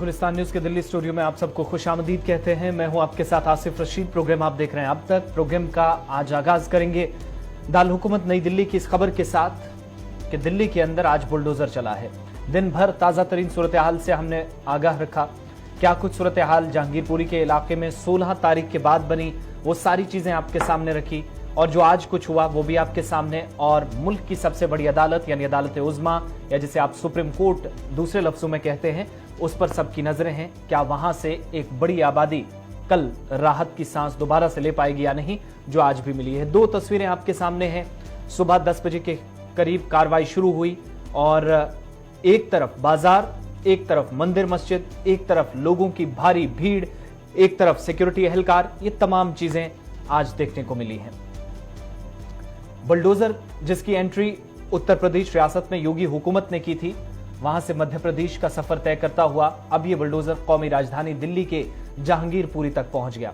Gulistan news के Delhi studio में आप सबको खुशामदीद कहते हैं। मैं हूं आपके साथ आसिफ रशीद। प्रोग्राम आप देख रहे हैं अब तक। प्रोग्राम का आज आगाज करेंगे दारुल हुकूमत नई दिल्ली की इस खबर के साथ कि दिल्ली के अंदर आज बुलडोजर चला है। दिन भर ताजा तरीन सूरत हाल से हमने आगाह रखा। क्या कुछ सूरत हाल जहांगीरपुरी के इलाके में 16 तारीख के बाद बनी, वो सारी चीजें आपके सामने रखी, और जो आज कुछ हुआ वो भी आपके सामने। और मुल्क की सबसे बड़ी अदालत यानी अदालत उज़्मा, या जिसे आप सुप्रीम कोर्ट दूसरे लफ्जों में कहते हैं, उस पर सबकी नजरें हैं। क्या वहां से एक बड़ी आबादी कल राहत की सांस दोबारा से ले पाएगी या नहीं, जो आज भी मिली है। दो तस्वीरें आपके सामने हैं। सुबह 10 बजे के करीब कार्रवाई शुरू हुई और एक तरफ बाजार, एक तरफ मंदिर मस्जिद, एक तरफ लोगों की भारी भीड़, एक तरफ सिक्योरिटी एहलकार, ये तमाम चीजें आज देखने को मिली हैं। बुलडोजर जिसकी एंट्री उत्तर प्रदेश रियासत में योगी हुकूमत ने की थी, वहां से मध्य प्रदेश का सफर तय करता हुआ अब यह बुलडोजर कौमी राजधानी दिल्ली के जहांगीरपुरी तक पहुंच गया।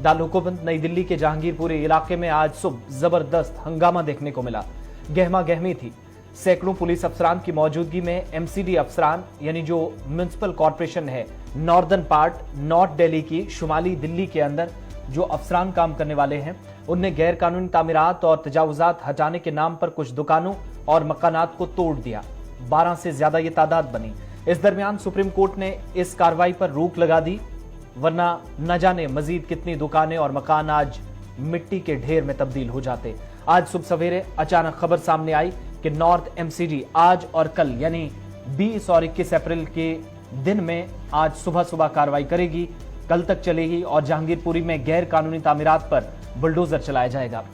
दारुल हुकूमत नई दिल्ली के जहांगीरपुरी इलाके में आज सुबह जबरदस्त हंगामा देखने को मिला। गहमा गहमी थी। सैकड़ों पुलिस अफसरान की मौजूदगी में एमसीडी अफसरान, यानी जो म्युनिसिपल कॉर्पोरेशन है नॉर्दर्न पार्ट, नॉर्थ दिल्ली की शुमाली दिल्ली के अंदर जो अफसरान काम करने वाले हैं, उनने गैर कानूनी तामीरात और तजावुजात हटाने के नाम पर कुछ दुकानों और मकानात को तोड़ दिया। 12 से ज्यादा ये तादाद बनी। इस दरमियान सुप्रीम कोर्ट ने इस कार्रवाई पर रोक लगा दी, वरना न जाने मजीद कितनी दुकानें और मकान आज मिट्टी के ढेर में तब्दील हो जाते। आज सुबह सवेरे अचानक खबर सामने आई कि नॉर्थ एमसीडी आज और कल यानी 20 और 21 अप्रैल के दिन में आज सुबह सुबह कार्रवाई करेगी, कल तक चलेगी और जहांगीरपुरी में गैर कानूनी तामीरात पर बुलडोजर चलाया जाएगा।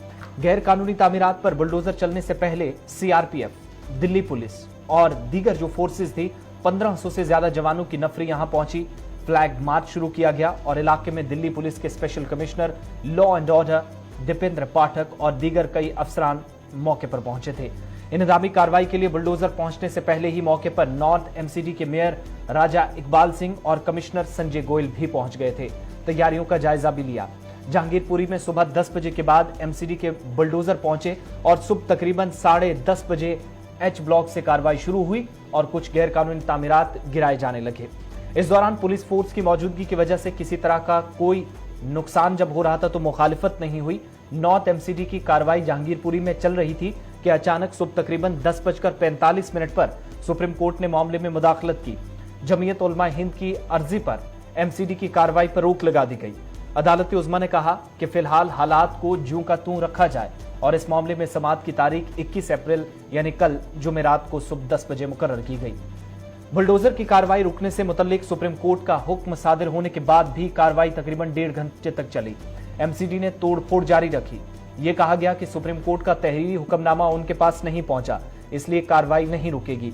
गैर कानूनी तामीरात पर बुलडोजर चलने से पहले सीआरपीएफ, दिल्ली पुलिस और दीगर जो फोर्सेस थी, 1500 से ज्यादा जवानों की नफरी यहां पहुंची। फ्लैग मार्च शुरू किया गया और इलाके में दिल्ली पुलिस के special commissioner law and order Dipendra Pathak और दीगर कई अफसरान मौके पर पहुंचे थे। इंतजामी कार्रवाई के लिए बुलडोजर पहुंचने से पहले ही मौके पर नॉर्थ एमसीडी के मेयर राजा इकबाल सिंह और कमिश्नर संजय गोयल भी पहुंच गए थे। तैयारियों का जायजा भी लिया। जहांगीरपुरी में सुबह 10 बजे के बाद एमसीडी के बुलडोजर पहुंचे और सुबह तकरीबन 10:30 बजे एच ब्लॉक से कार्रवाई शुरू हुई और कुछ गैर कानूनी तामीरात गिराए जाने लगे। इस दौरान पुलिस फोर्स की मौजूदगी की वजह से किसी तरह का कोई नुकसान जब हो रहा था तो मुखालिफत नहीं हुई। नॉर्थ एमसीडी की कार्रवाई जहांगीरपुरी में चल रही थी कि अचानक सुबह तकरीबन 10:45 पर सुप्रीम कोर्ट ने मामले में मुदाखलत की। जमीयत उलमा हिंद की अर्जी पर एमसीडी की कार्रवाई पर रोक लगा दी गई। अदालत उज़्मा ने कहा कि फिलहाल हालात को ज्यों का त्यों रखा जाए और इस मामले में समाअत की तारीख 21 अप्रैल यानी कल जुमेरात को सुबह 10 बजे मुकर्रर की गई। बुलडोजर की कार्रवाई रुकने से मुतल्लिक सुप्रीम कोर्ट का हुक्म सादिर होने के बाद भी कार्रवाई तकरीबन 1.5 घंटे तक चली। एमसीडी ने तोड़फोड़ जारी रखी। ये कहा गया कि सुप्रीम कोर्ट का तहरीरी हुक्मनामा उनके पास नहीं पहुंचा, इसलिए कार्रवाई नहीं रुकेगी।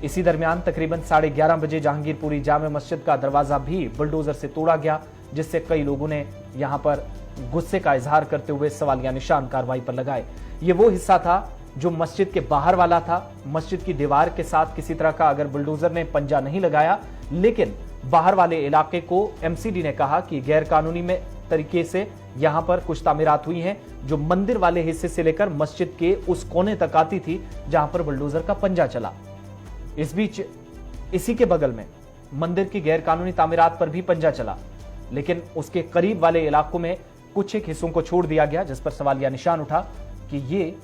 इसी दरमियान तकरीबन 11:30 बजे जहांगीरपुरी जामे मस्जिद का दरवाजा भी बुलडोजर से तोड़ा गया, जिससे कई लोगों ने यहां पर गुस्से का इजहार करते हुए सवालिया निशान कार्रवाई पर लगाए। ये वो हिस्सा था जो मस्जिद के बाहर वाला था। मस्जिद की दीवार के साथ किसी तरह का अगर बुलडोजर ने पंजा नहीं लगाया, लेकिन बाहर वाले इलाके को एमसीडी ने कहा कि गैर कानूनी में तरीके से यहां पर कुछ तामीरात हुई हैं जो मंदिर वाले हिस्से से लेकर मस्जिद के उस कोने तक आती थी जहां पर बुलडोजर का पंजा चला। इस बीच इसी के बगल में मंदिर की गैर कानूनी तामीरात पर भी पंजा चला, लेकिन उसके करीब वाले इलाकों में कुछ एक हिस्सों को छोड़ दिया गया, जिस पर सवालिया निशान उठा कि ये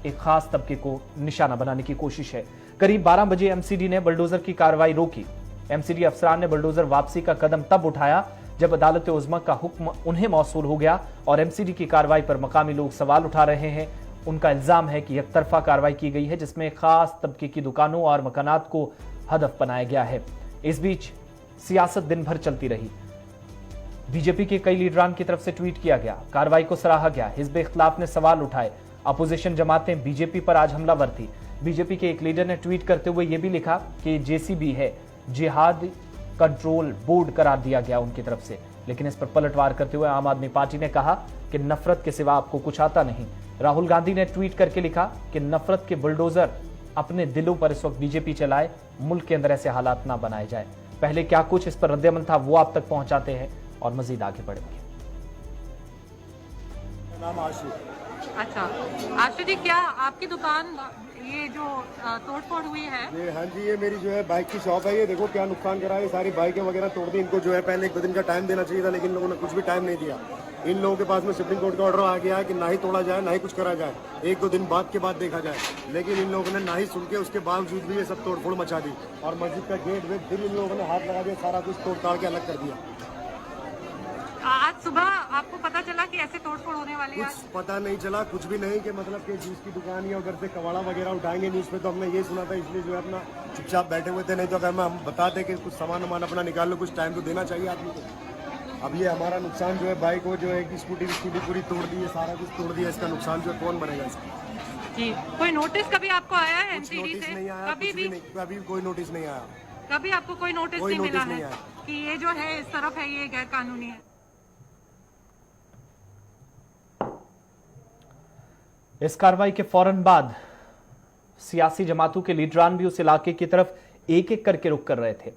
एक खास तबके को निशाना बनाने की कोशिश है। करीब 12 बजे एमसीडी ने बुलडोजर की कार्रवाई रोकी। एमसीडी अफसरान ने बुलडोजर वापसी का कदम तब उठाया जब अदालत उज़्मा का हुक्म उन्हें मौसूल हो गया और एमसीडी की कार्रवाई पर मकामी लोग सवाल उठा रहे हैं। उनका इल्जाम है कि एकतरफा कार्रवाई की गई है, जिसमें खास तबके की दुकानों और मकानात को हदफ बनाया गया है। इस बीच सियासत दिन भर चलती रही। बीजेपी के कई लीडरान की तरफ से ट्वीट किया गया, कार्रवाई को सराहा गया। हिज़्ब इख्तिलाफ ने सवाल उठाए। अपोजिशन जमातें बीजेपी पर आज हमलावर थी। बीजेपी के एक लीडर ने ट्वीट करते हुए यह भी लिखा कि जेसीबी है, जिहाद कंट्रोल बोर्ड करार दिया गया उनकी तरफ से। लेकिन इस पर पलटवार करते हुए आम आदमी पार्टी ने कहा कि नफरत के सिवा आपको कुछ आता नहीं। राहुल गांधी ने ट्वीट करके लिखा कि नफरत के बुलडोजर अपने दिलों पर इस वक्त बीजेपी चलाए, मुल्क के अंदर ऐसे हालात ना बनाए जाए। पहले क्या कुछ इस पर रद्दअमल था वो आप तक पहुंचाते हैं और मजीद आगे बढ़ेंगे। नाम आशु। अच्छा आशु जी, क्या आपकी दुकान ये जो तोड़फोड़ हुई है ये हाँ जी, ये मेरी जो है बाइक की शॉप है। ये देखो क्या नुकसान करा है, ये सारी बाइकें वगैरह तोड़ दी। इनको जो है पहले 1-2 दिन का टाइम देना चाहिए था, लेकिन लोगों ने कुछ भी टाइम नहीं दिया। इन लोगों के पास में सुप्रीम कोर्ट का ऑर्डर आ गया है कि ना ही तोड़ा जाए ना ही कुछ करा जाए, 1-2 दिन बाद के बाद देखा जाए। लेकिन इन लोगों ने ना ही सुन के उसके बावजूद भी ये सब तोड़फोड़ मचा दी और मस्जिद का गेट वेट फिर इन लोगों ने हाथ लगा दिया, सारा कुछ तोड़ ताड़ के अलग कर दिया। आज सुबह आपको पता चला कि ऐसे तोड़फोड़ होने वाली है? कुछ पता नहीं चला, कुछ भी नहीं कि मतलब कि जूस की दुकान या उधर से कबाड़ा वगैरह उठाएंगे न्यूज़ पे, तो हमने ये सुना था, इसलिए जो है अपना चुपचाप बैठे हुए थे। नहीं तो अगर हम बताते कि कुछ सामान वामान अपना निकाल लो, कुछ टाइम तो देना चाहिए आदमी को। अब ये हमारा नुकसान जो है, बाइक वो जो है कि स्कूटी पूरी तोड़ दी है, सारा कुछ तोड़ दिया। इसका नुकसान जो है कौन बनेगा इसका? जी, कोई नोटिस कभी आपको आया है एमसीडी नोटिस से? नहीं आया, कभी भी कभी कोई नोटिस नहीं आया। कभी आपको कोई नोटिस नहीं मिला है आया कि ये जो है इस तरफ है, ये गैर कानूनी है? इस कार्रवाई के फौरन बाद सियासी जमातों के लीडरान भी उस इलाके की तरफ एक एक करके रुख कर रहे थे।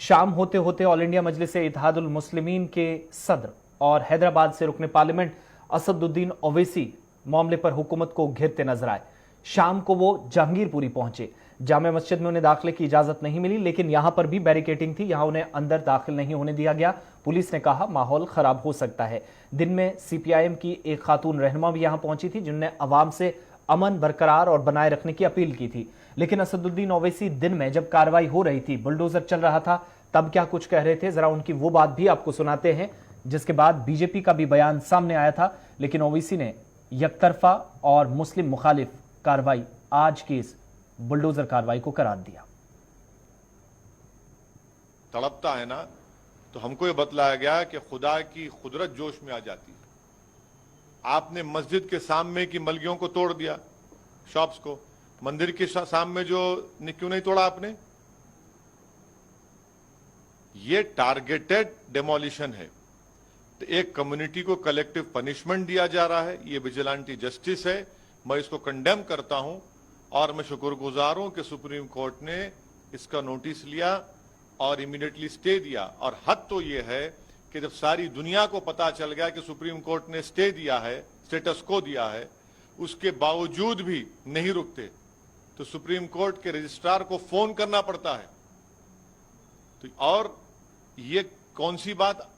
शाम होते होते ऑल इंडिया मजलिस इत्तेहादुल मुस्लिमीन के सदर और हैदराबाद से रुकने पार्लियामेंट असदुद्दीन ओवैसी मामले पर हुकूमत को घेरते नजर आए। शाम को वो जहांगीरपुरी पहुंचे। जामे मस्जिद में उन्हें दाखिले की इजाजत नहीं मिली, लेकिन यहां पर भी बैरिकेडिंग थी, यहां उन्हें अंदर दाखिल नहीं होने दिया गया। पुलिस ने कहा माहौल खराब हो सकता है। दिन में सीपीआईएम की एक खातून रहनुमा भी यहां पहुंची थी, जिन्होंने अवाम से अमन बरकरार और बनाए रखने की अपील की थी। लेकिन असदुद्दीन ओवैसी दिन में जब कार्रवाई हो रही थी, बुलडोजर चल रहा था, तब क्या कुछ कह रहे थे, जरा उनकी वो बात भी आपको सुनाते हैं, जिसके बाद बीजेपी का भी बयान सामने आया था। लेकिन ओवैसी ने यकतरफा और मुस्लिम मुखालिफ कार्रवाई आज की इस बुलडोजर कार्रवाई को करार दिया। तड़पता है ना, तो हमको ये बतलाया गया कि खुदा की कुदरत जोश में आ जाती है। आपने मस्जिद के सामने की मलगियों को तोड़ दिया, शॉप्स को, मंदिर के सामने जो क्यों नहीं तोड़ा आपने? ये टारगेटेड डेमोलिशन है। तो एक कम्युनिटी को कलेक्टिव पनिशमेंट दिया जा रहा है, ये विजिलेंटी जस्टिस है। मैं इसको कंडेम करता हूं और मैं शुक्रगुजार हूं कि सुप्रीम कोर्ट ने इसका नोटिस लिया और इमीडिएटली स्टे दिया। और हद तो यह है कि जब सारी दुनिया को पता चल गया कि सुप्रीम कोर्ट ने स्टे दिया है, स्टेटस को दिया है, उसके बावजूद भी नहीं रुकते, तो सुप्रीम कोर्ट के रजिस्ट्रार को फोन करना पड़ता है। तो और ये कौन सी बात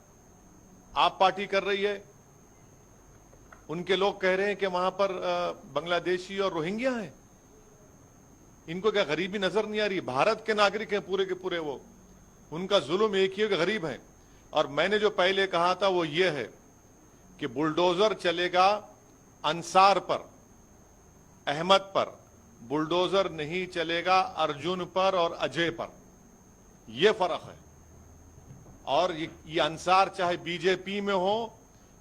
आप पार्टी कर रही है? उनके लोग कह रहे हैं कि वहां पर बांग्लादेशी और रोहिंग्या हैं। इनको क्या गरीबी नजर नहीं आ रही? भारत के नागरिक हैं पूरे के पूरे वो। उनका जुल्म एक ही है कि गरीब हैं। और मैंने जो पहले कहा था वो ये है कि बुलडोजर चलेगा अंसार पर, अहमद पर, बुलडोजर नहीं चलेगा अर्जुन पर और अजय पर। यह फर्क है। और ये अंसार चाहे बीजेपी में हो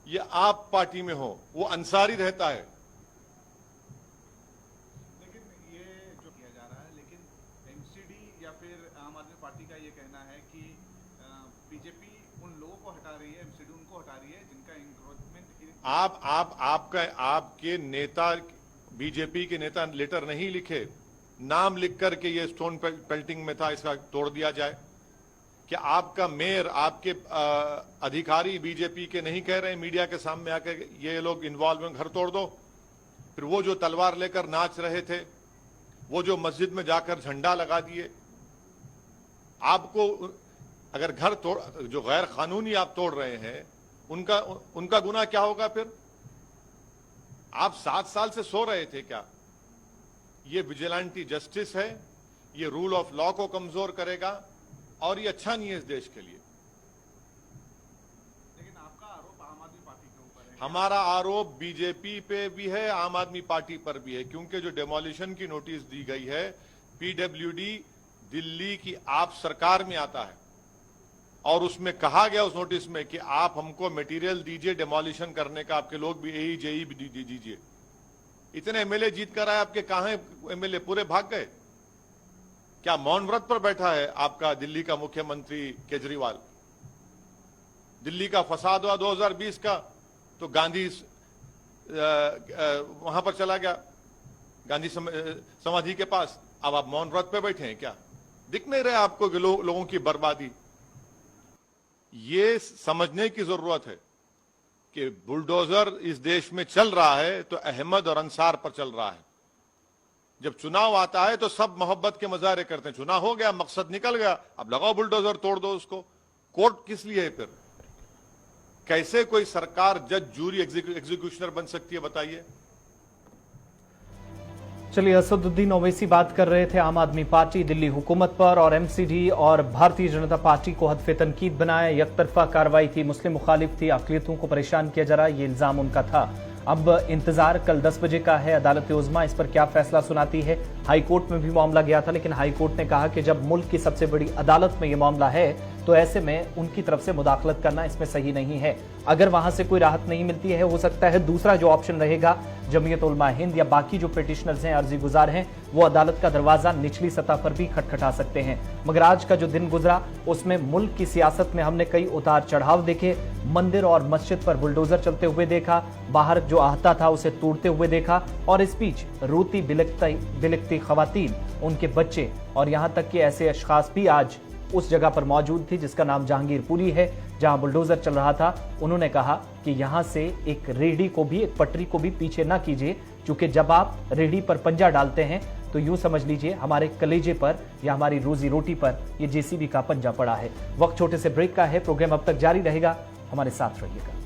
या आप पार्टी में हो, वो अंसारी रहता है। लेकिन ये जो किया जा रहा है, लेकिन एमसीडी या फिर आम आदमी पार्टी का ये कहना है कि बीजेपी उन लोगों को हटा रही है, एमसीडी उनको हटा रही है जिनका इंक्रोचमेंट। आपके नेता, बीजेपी के नेता लेटर नहीं लिखे, नाम लिख करके ये स्टोन पेल्टिंग में था, इसका तोड़ दिया जाए। क्या आपका मेयर, आपके अधिकारी बीजेपी के नहीं कह रहे हैं मीडिया के सामने आके ये लोग इन्वॉल्व हैं, घर तोड़ दो? फिर वो जो तलवार लेकर नाच रहे थे, वो जो मस्जिद में जाकर झंडा लगा दिए, आपको अगर घर तोड़, जो गैर कानूनी आप तोड़ रहे हैं, उनका गुनाह क्या होगा? फिर आप 7 साल से सो रहे थे क्या? ये विजिलेंटी जस्टिस है, ये रूल ऑफ लॉ को कमजोर करेगा और ये अच्छा नहीं है इस देश के लिए। लेकिन आपका आरोप आम आदमी पार्टी के ऊपर है। हमारा आरोप बीजेपी पे भी है, आम आदमी पार्टी पर भी है, क्योंकि जो डेमोलिशन की नोटिस दी गई है, पीडब्ल्यूडी दिल्ली की आप सरकार में आता है और उसमें कहा गया उस नोटिस में कि आप हमको मटेरियल दीजिए डेमोलिशन करने का, आपके लोग भी एई जेई भी दीजिए। इतने एमएलए जीत कर आए, आपके कहां एमएलए? पूरे भाग गए। क्या मौन व्रत पर बैठा है आपका दिल्ली का मुख्यमंत्री केजरीवाल? दिल्ली का फसाद हुआ 2020 का, तो गांधी वहां पर चला गया, गांधी समाधि के पास। अब आप मौन व्रत पे बैठे हैं क्या? दिख नहीं रहे आपको कि लोगों की बर्बादी? ये समझने की जरूरत है कि बुलडोजर इस देश में चल रहा है तो अहमद और अंसार पर चल रहा है। जब चुनाव आता है तो सब मोहब्बत के मजारे करते हैं, चुनाव हो गया, मकसद निकल गया, अब लगाओ बुलडोजर, तोड़ दो उसको। कोर्ट किस लिए है फिर? कैसे कोई सरकार जज, जूरी, एग्जीक्यूशनर बन सकती है, बताइए। चलिए, असदुद्दीन ओवैसी बात कर रहे थे आम आदमी पार्टी दिल्ली हुकूमत पर और एमसीडी और भारतीय जनता पार्टी को हदफ तनकीद बनाया, एकतरफा कार्रवाई थी, मुस्लिम मुखालिफ थी, अक़लियतों को परेशान किया जा रहा, ये इल्जाम उनका था। अब इंतजार कल 10 बजे का है, अदालत उज़्मा इस पर क्या फैसला सुनाती है। हाई कोर्ट में भी मामला गया था, लेकिन हाई कोर्ट ने कहा कि जब मुल्क की सबसे बड़ी अदालत में यह मामला है तो ऐसे में उनकी तरफ से मुदाखलत करना इसमें सही नहीं है। अगर वहां से कोई राहत नहीं मिलती है, हो सकता है दूसरा जो ऑप्शन रहेगा, जमीयत उलमा हिंद या बाकी जो पिटिशनर्स हैं, अर्जी गुजार हैं, वो अदालत का दरवाजा निचली सतह पर भी खटखटा सकते हैं। मगर आज का जो दिन गुजरा उसमें मुल्क की सियासत में हमने कई उतार चढ़ाव देखे। मंदिर और मस्जिद पर बुलडोजर चलते हुए देखा, बाहर जो आहता था उसे तोड़ते हुए देखा, और इस बीच रोती बिलकती खवातीन, उनके बच्चे और यहां तक कि ऐसे अशखास भी आज उस जगह पर मौजूद थी जिसका नाम जहांगीरपुरी है, जहां बुलडोजर चल रहा था। उन्होंने कहा कि यहां से एक रेहड़ी को भी, एक पटरी को भी पीछे ना कीजिए, क्योंकि जब आप रेहड़ी पर पंजा डालते हैं तो यूं समझ लीजिए हमारे कलेजे पर या हमारी रोजी रोटी पर ये जेसीबी का पंजा पड़ा है। वक्त छोटे से ब्रेक का है, प्रोग्राम अब तक जारी रहेगा, हमारे साथ रहिएगा।